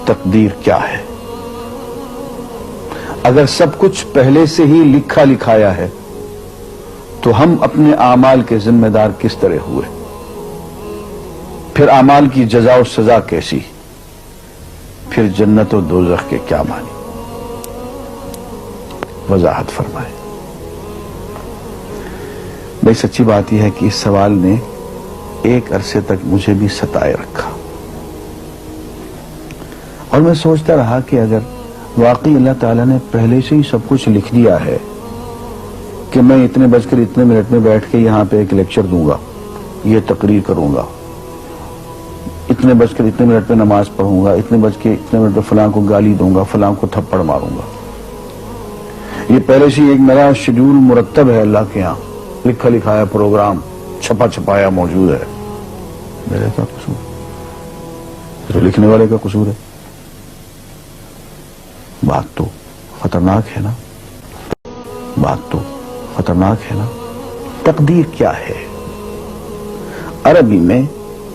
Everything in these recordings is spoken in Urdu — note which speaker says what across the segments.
Speaker 1: تقدیر کیا ہے؟ اگر سب کچھ پہلے سے ہی لکھا لکھایا ہے تو ہم اپنے اعمال کے ذمہ دار کس طرح ہوئے؟ پھر اعمال کی جزا و سزا کیسی؟ پھر جنت و دوزخ کے کیا معنی؟ وضاحت فرمائے۔ بھئی سچی بات یہ ہے کہ اس سوال نے ایک عرصے تک مجھے بھی ستائے رکھا، اور میں سوچتا رہا کہ اگر واقعی اللہ تعالیٰ نے پہلے سے ہی سب کچھ لکھ دیا ہے کہ میں اتنے بج کر اتنے منٹ میں بیٹھ کے یہاں پہ ایک لیکچر دوں گا، یہ تقریر کروں گا، اتنے بج کر اتنے منٹ پہ نماز پڑھوں گا، اتنے بج کے اتنے منٹ پہ فلاں کو گالی دوں گا، فلاں کو تھپڑ ماروں گا، یہ پہلے سے ایک میرا شیڈول مرتب ہے اللہ کے ہاں، لکھا لکھایا پروگرام چھپا چھپایا موجود ہے، میرے کیا قصور؟ تو لکھنے والے کا قصور ہے۔ بات تو خطرناک ہے نا، بات تو خطرناک ہے نا۔ تقدیر کیا ہے؟ عربی میں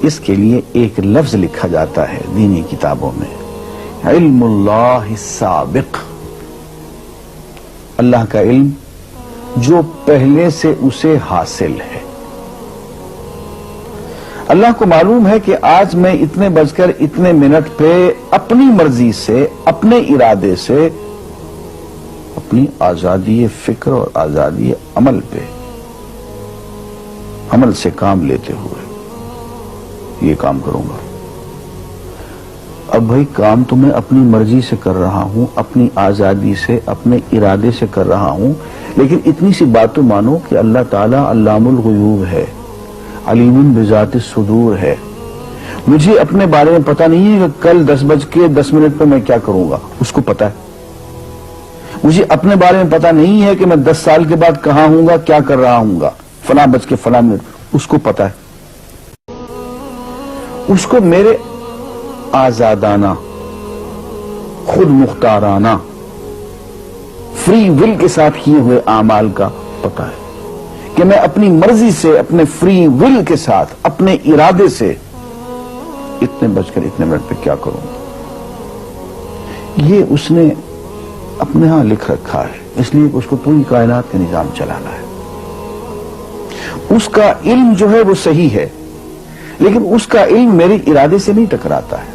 Speaker 1: اس کے لیے ایک لفظ لکھا جاتا ہے دینی کتابوں میں، علم اللہ السابق، اللہ کا علم جو پہلے سے اسے حاصل ہے۔ اللہ کو معلوم ہے کہ آج میں اتنے بج کر اتنے منٹ پہ اپنی مرضی سے، اپنے ارادے سے، اپنی آزادی فکر اور آزادی عمل پہ، عمل سے کام لیتے ہوئے یہ کام کروں گا۔ اب بھائی کام تو میں اپنی مرضی سے کر رہا ہوں، اپنی آزادی سے، اپنے ارادے سے کر رہا ہوں، لیکن اتنی سی بات تو مانو کہ اللہ تعالیٰ علام الغیوب ہے، علیم بذات الصدور ہے۔ مجھے اپنے بارے میں پتہ نہیں ہے کہ کل 10:10 پہ میں کیا کروں گا، اس کو پتہ ہے۔ مجھے اپنے بارے میں پتہ نہیں ہے کہ میں 10 سال کے بعد کہاں ہوں گا، کیا کر رہا ہوں گا، فلاں بج کے فلاں منٹ، اس کو پتہ ہے۔ اس کو میرے آزادانہ، خود مختارانہ، فری ول کے ساتھ کیے ہوئے اعمال کا پتہ ہے کہ میں اپنی مرضی سے، اپنے فری ول کے ساتھ، اپنے ارادے سے اتنے بج کر اتنے منٹ پہ کیا کروں گا۔ یہ اس نے اپنے ہاں لکھ رکھا ہے، اس لیے اس کو پوری کائنات کا نظام چلانا ہے۔ اس کا علم جو ہے وہ صحیح ہے، لیکن اس کا علم میرے ارادے سے نہیں ٹکراتا ہے۔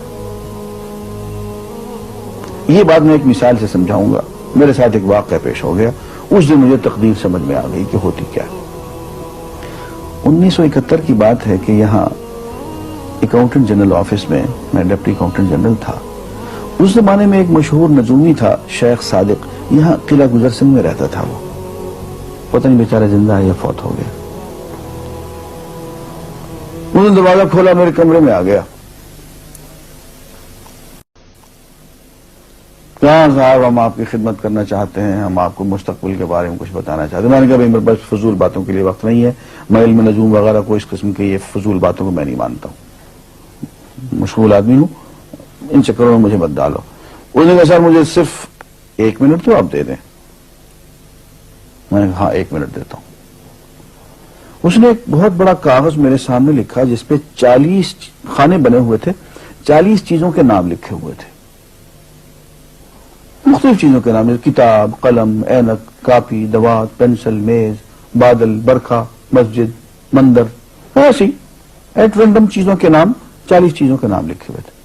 Speaker 1: یہ بات میں ایک مثال سے سمجھاؤں گا۔ میرے ساتھ ایک واقعہ پیش ہو گیا، اس دن مجھے تقدیر سمجھ میں آ گئی کہ ہوتی کیا ہے۔ 1971 کی بات ہے کہ یہاں اکاؤنٹنٹ جنرل آفس میں میں ڈپٹی اکاؤنٹنٹ جنرل تھا۔ اس زمانے میں ایک مشہور نجومی تھا شیخ صادق، یہاں قلعہ گزر سنگھ میں رہتا تھا۔ وہ پتہ نہیں بیچارہ زندہ ہے یا فوت ہو گیا۔ انہوں نے دروازہ کھولا، میرے کمرے میں آ گیا۔ کہاں صاحب ہم آپ کی خدمت کرنا چاہتے ہیں، ہم آپ کو مستقبل کے بارے میں کچھ بتانا چاہتے ہیں۔ میں نے کہا بھائی میرے پاس فضول باتوں کے لیے وقت نہیں ہے، میں علم نجوم وغیرہ کو اس قسم کے یہ فضول باتوں کو میں نہیں مانتا ہوں، مشغول آدمی ہوں، ان چکروں میں مجھے مت ڈالو۔ اس نے کہا سر مجھے صرف 1 منٹ تو آپ دے دیں۔ میں نے کہا ہاں 1 منٹ دیتا ہوں۔ اس نے ایک بہت بڑا کاغذ میرے سامنے لکھا جس پہ 40 خانے بنے ہوئے تھے، 40 چیزوں کے نام لکھے ہوئے تھے، مختلف چیزوں کے نام، کتاب، قلم، اینک، کاپی، دوات، پینسل، میز، بادل، برکھا، مسجد، مندر، ایسی ایٹ رینڈم چیزوں کے نام، 40 چیزوں کے نام لکھے ہوئے تھے۔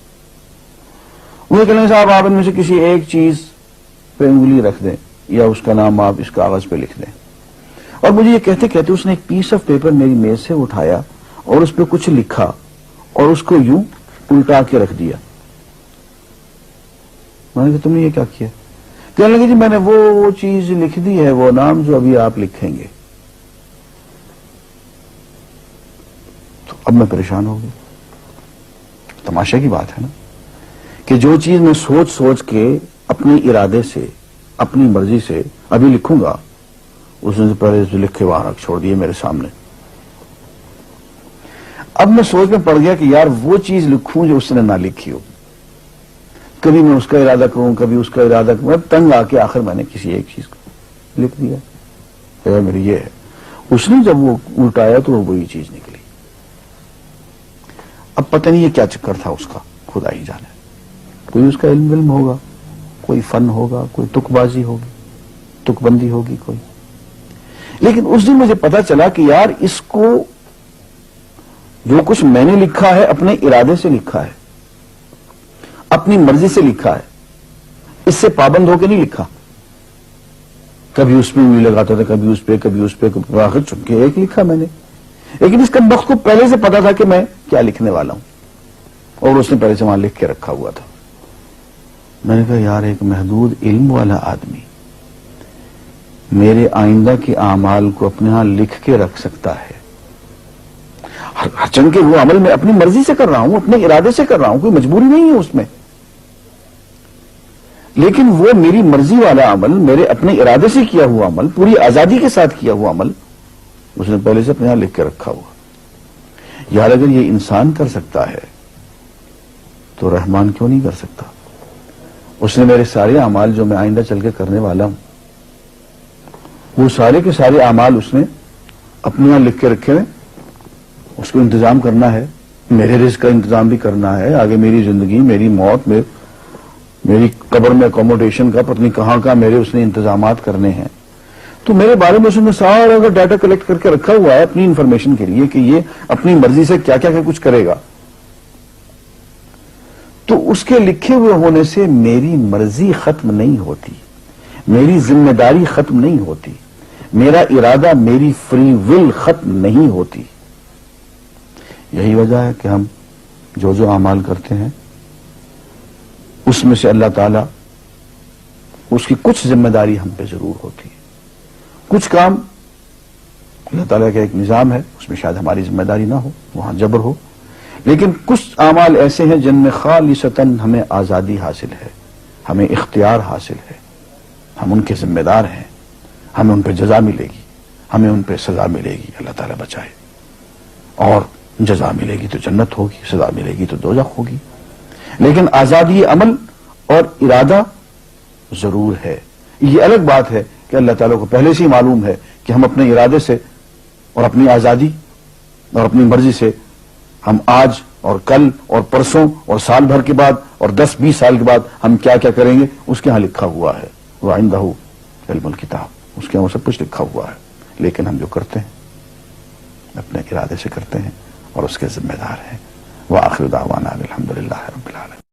Speaker 1: وہ کہنے لگے صاحب آپ ان میں سے کسی ایک چیز پہ انگلی رکھ دیں یا اس کا نام آپ اس کاغذ پہ لکھ دیں۔ اور مجھے یہ کہتے کہتے اس نے ایک پیس آف پیپر میری میز سے اٹھایا اور اس پہ کچھ لکھا اور اس کو یوں الٹا کے رکھ دیا۔ میں نے کہا تم نے یہ کیا کیا؟ کہنے لگے جی میں نے وہ چیز لکھ دی ہے، وہ نام جو ابھی آپ لکھیں گے۔ تو اب میں پریشان ہو گیا۔ تماشا کی بات ہے نا کہ جو چیز میں سوچ سوچ کے اپنے ارادے سے، اپنی مرضی سے ابھی لکھوں گا، اس نے پہلے جو لکھے وہاں رکھ چھوڑ دیے میرے سامنے۔ اب میں سوچ میں پڑ گیا کہ یار وہ چیز لکھوں جو اس نے نہ لکھی ہو۔ کبھی میں اس کا ارادہ کروں، کبھی اس کا ارادہ کروں، اب تنگ آ کے آخر میں نے کسی ایک چیز کو لکھ دیا، کہ میری یہ ہے۔ اس نے جب وہ الٹایا تو وہ وہی چیز نکلی۔ اب پتہ نہیں یہ کیا چکر تھا اس کا، خدا ہی جانے۔ کوئی اس کا علم ہوگا، کوئی فن ہوگا، کوئی تک بازی ہوگی، تک بندی ہوگی کوئی. لیکن اس دن مجھے پتا چلا کہ یار اس کو جو کچھ میں نے لکھا ہے اپنے ارادے سے لکھا ہے، اپنی مرضی سے لکھا ہے، اس سے پابند ہو کے نہیں لکھا. کبھی اس میں انگلی لگاتا تھا، کبھی اس پہ، کبھی اس پہ، آخر چن کے ایک لکھا میں نے. لیکن اس کمبخت کو پہلے سے پتا تھا کہ میں کیا لکھنے والا ہوں، اور اس نے پہلے سے وہاں لکھ کے رکھا ہوا تھا. میں نے کہا یار ایک محدود علم والا آدمی میرے آئندہ کے اعمال کو اپنے ہاں لکھ کے رکھ سکتا ہے. ہر چن کے وہ عمل میں اپنی مرضی سے کر رہا ہوں، اپنے ارادے سے کر رہا ہوں، کوئی مجبوری نہیں ہے اس میں. لیکن وہ میری مرضی والا عمل، میرے اپنے ارادے سے کیا ہوا عمل، پوری آزادی کے ساتھ کیا ہوا عمل، اس نے پہلے سے اپنے ہاں لکھ کے رکھا ہوا. یار اگر یہ انسان کر سکتا ہے تو رحمان کیوں نہیں کر سکتا؟ اس نے میرے سارے اعمال جو میں آئندہ چل کے کرنے والا ہوں، وہ سارے کے سارے اعمال اس نے اپنے یہاں لکھ کے رکھے ہیں. اس کو انتظام کرنا ہے، میرے رزق کا انتظام بھی کرنا ہے، آگے میری زندگی، میری موت، میری قبر میں اکوموڈیشن کا پتہ نہیں کہاں کا میرے اس نے انتظامات کرنے ہیں. تو میرے بارے میں اس نے سارا ڈیٹا کلیکٹ کر کے رکھا ہوا ہے اپنی انفارمیشن کے لیے کہ یہ اپنی مرضی سے کیا کیا کچھ کرے گا. تو اس کے لکھے ہوئے ہونے سے میری مرضی ختم نہیں ہوتی، میری ذمہ داری ختم نہیں ہوتی، میرا ارادہ، میری فری ول ختم نہیں ہوتی. یہی وجہ ہے کہ ہم جو اعمال کرتے ہیں اس میں سے اللہ تعالیٰ اس کی کچھ ذمہ داری ہم پہ ضرور ہوتی ہے. کچھ کام اللہ تعالیٰ کا ایک نظام ہے، اس میں شاید ہماری ذمہ داری نہ ہو، وہاں جبر ہو. لیکن کچھ اعمال ایسے ہیں جن میں خالصتاً ہمیں آزادی حاصل ہے، ہمیں اختیار حاصل ہے، ہم ان کے ذمہ دار ہیں، ہمیں ان پہ جزا ملے گی، ہمیں ان پہ سزا ملے گی، اللہ تعالیٰ بچائے. اور جزا ملے گی تو جنت ہوگی، سزا ملے گی تو دوزخ ہوگی. لیکن آزادی عمل اور ارادہ ضرور ہے. یہ الگ بات ہے کہ اللہ تعالیٰ کو پہلے سے ہی معلوم ہے کہ ہم اپنے ارادے سے اور اپنی آزادی اور اپنی مرضی سے ہم آج اور کل اور پرسوں اور سال بھر کے بعد اور 10-20 سال کے بعد ہم کیا کیا کریں گے اس کے ہاں لکھا ہوا ہے. وَعِنْدَهُ عِلْمُ الْكِتَابِ، اس کے ہاں سب کچھ لکھا ہوا ہے. لیکن ہم جو کرتے ہیں اپنے ارادے سے کرتے ہیں اور اس کے ذمہ دار ہیں. وآخر دعوانا الحمدللہ رب العالمین.